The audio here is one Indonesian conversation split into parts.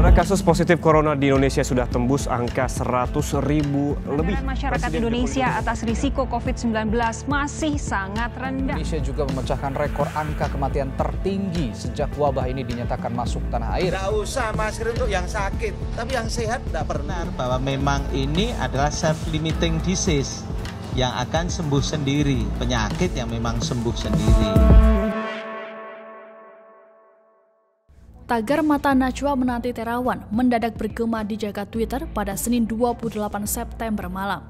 Saudara, kasus positif corona di Indonesia sudah tembus angka 100.000 lebih. Masyarakat Indonesia atas risiko COVID-19 masih sangat rendah. Indonesia juga memecahkan rekor angka kematian tertinggi sejak wabah ini dinyatakan masuk tanah air. Tidak usah masker untuk yang sakit, tapi yang sehat tidak pernah. Bahwa memang ini adalah self-limiting disease yang akan sembuh sendiri, penyakit yang memang sembuh sendiri. Tagar mata Najwa menanti Terawan mendadak bergema di jagat Twitter pada Senin 28 September malam.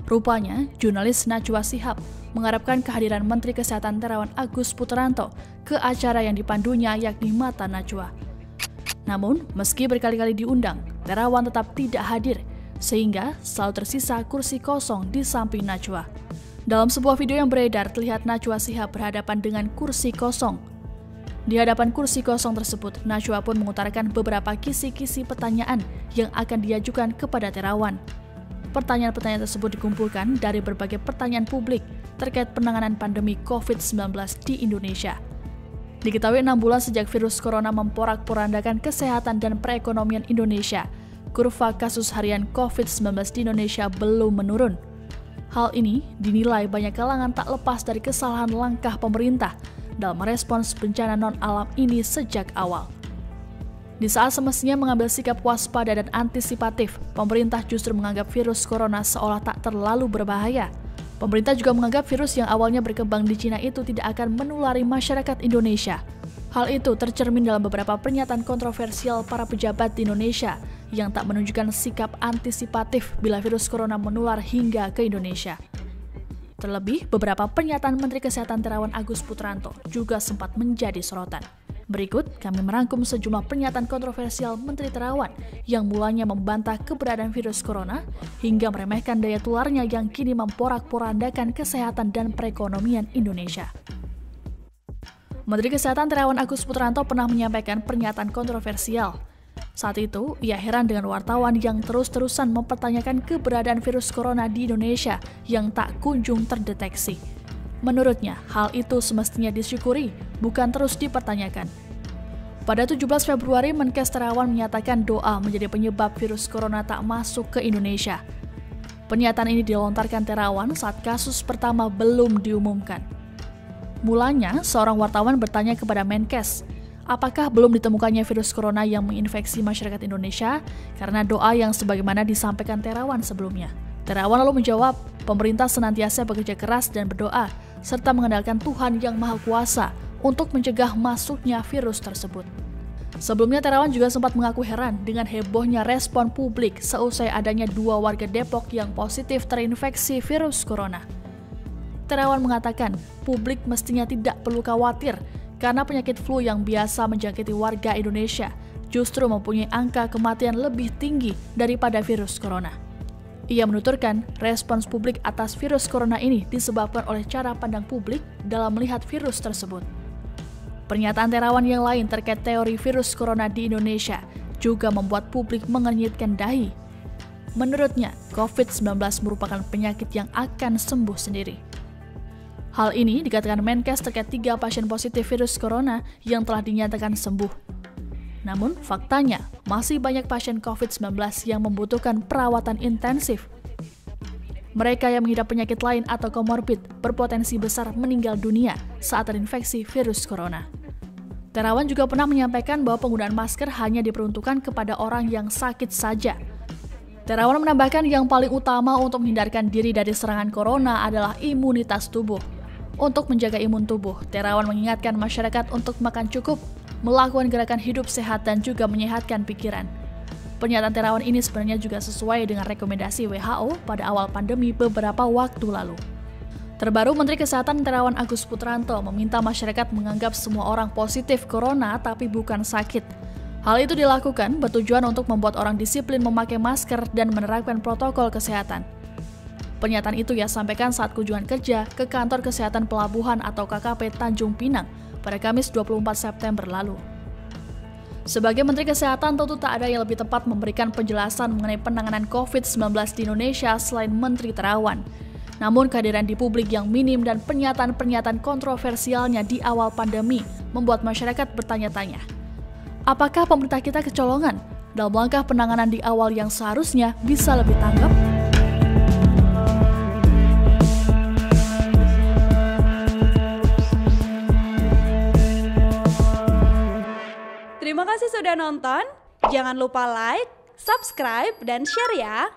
Rupanya, jurnalis Najwa Shihab mengharapkan kehadiran Menteri Kesehatan Terawan Agus Putranto ke acara yang dipandunya yakni Mata Najwa. Namun, meski berkali-kali diundang, Terawan tetap tidak hadir, sehingga selalu tersisa kursi kosong di samping Najwa. Dalam sebuah video yang beredar, terlihat Najwa Shihab berhadapan dengan kursi kosong. Di hadapan kursi kosong tersebut, Najwa pun mengutarakan beberapa kisi-kisi pertanyaan yang akan diajukan kepada Terawan. Pertanyaan-pertanyaan tersebut dikumpulkan dari berbagai pertanyaan publik terkait penanganan pandemi COVID-19 di Indonesia. Diketahui 6 bulan sejak virus corona memporak-porandakan kesehatan dan perekonomian Indonesia, kurva kasus harian COVID-19 di Indonesia belum menurun. Hal ini dinilai banyak kalangan tak lepas dari kesalahan langkah pemerintah dalam merespons bencana non-alam ini sejak awal. Di saat semestinya mengambil sikap waspada dan antisipatif, pemerintah justru menganggap virus corona seolah tak terlalu berbahaya. Pemerintah juga menganggap virus yang awalnya berkembang di Cina itu tidak akan menulari masyarakat Indonesia. Hal itu tercermin dalam beberapa pernyataan kontroversial para pejabat di Indonesia yang tak menunjukkan sikap antisipatif bila virus corona menular hingga ke Indonesia. Terlebih, beberapa pernyataan Menteri Kesehatan Terawan Agus Putranto juga sempat menjadi sorotan. Berikut, kami merangkum sejumlah pernyataan kontroversial Menteri Terawan yang mulanya membantah keberadaan virus corona hingga meremehkan daya tularnya yang kini memporak-porandakan kesehatan dan perekonomian Indonesia. Menteri Kesehatan Terawan Agus Putranto pernah menyampaikan pernyataan kontroversial. Saat itu, ia heran dengan wartawan yang terus-terusan mempertanyakan keberadaan virus corona di Indonesia yang tak kunjung terdeteksi. Menurutnya, hal itu semestinya disyukuri, bukan terus dipertanyakan. Pada 17 Februari, Menkes Terawan menyatakan doa menjadi penyebab virus corona tak masuk ke Indonesia. Pernyataan ini dilontarkan Terawan saat kasus pertama belum diumumkan. Mulanya, seorang wartawan bertanya kepada Menkes, apakah belum ditemukannya virus corona yang menginfeksi masyarakat Indonesia karena doa yang sebagaimana disampaikan Terawan sebelumnya? Terawan lalu menjawab, pemerintah senantiasa bekerja keras dan berdoa, serta mengandalkan Tuhan yang Maha Kuasa untuk mencegah masuknya virus tersebut. Sebelumnya Terawan juga sempat mengaku heran dengan hebohnya respon publik seusai adanya 2 warga Depok yang positif terinfeksi virus corona. Terawan mengatakan, publik mestinya tidak perlu khawatir karena penyakit flu yang biasa menjangkiti warga Indonesia justru mempunyai angka kematian lebih tinggi daripada virus corona. Ia menuturkan, respons publik atas virus corona ini disebabkan oleh cara pandang publik dalam melihat virus tersebut. Pernyataan Terawan yang lain terkait teori virus corona di Indonesia juga membuat publik mengernyitkan dahi. Menurutnya, COVID-19 merupakan penyakit yang akan sembuh sendiri. Hal ini dikatakan Menkes terkait 3 pasien positif virus corona yang telah dinyatakan sembuh. Namun, faktanya masih banyak pasien COVID-19 yang membutuhkan perawatan intensif. Mereka yang mengidap penyakit lain atau komorbid berpotensi besar meninggal dunia saat terinfeksi virus corona. Terawan juga pernah menyampaikan bahwa penggunaan masker hanya diperuntukkan kepada orang yang sakit saja. Terawan menambahkan yang paling utama untuk menghindarkan diri dari serangan corona adalah imunitas tubuh. Untuk menjaga imun tubuh, Terawan mengingatkan masyarakat untuk makan cukup, melakukan gerakan hidup sehat dan juga menyehatkan pikiran. Pernyataan Terawan ini sebenarnya juga sesuai dengan rekomendasi WHO pada awal pandemi beberapa waktu lalu. Terbaru, Menteri Kesehatan Terawan Agus Putranto meminta masyarakat menganggap semua orang positif corona tapi bukan sakit. Hal itu dilakukan bertujuan untuk membuat orang disiplin memakai masker dan menerapkan protokol kesehatan. Pernyataan itu ia sampaikan saat kunjungan kerja ke Kantor Kesehatan Pelabuhan atau KKP Tanjung Pinang pada Kamis 24 September lalu. Sebagai Menteri Kesehatan, tentu tak ada yang lebih tepat memberikan penjelasan mengenai penanganan COVID-19 di Indonesia selain Menteri Terawan. Namun kehadiran di publik yang minim dan pernyataan-pernyataan kontroversialnya di awal pandemi membuat masyarakat bertanya-tanya. Apakah pemerintah kita kecolongan? dalam langkah penanganan di awal yang seharusnya bisa lebih tanggap? Terima kasih sudah nonton. Jangan lupa like, subscribe, dan share ya.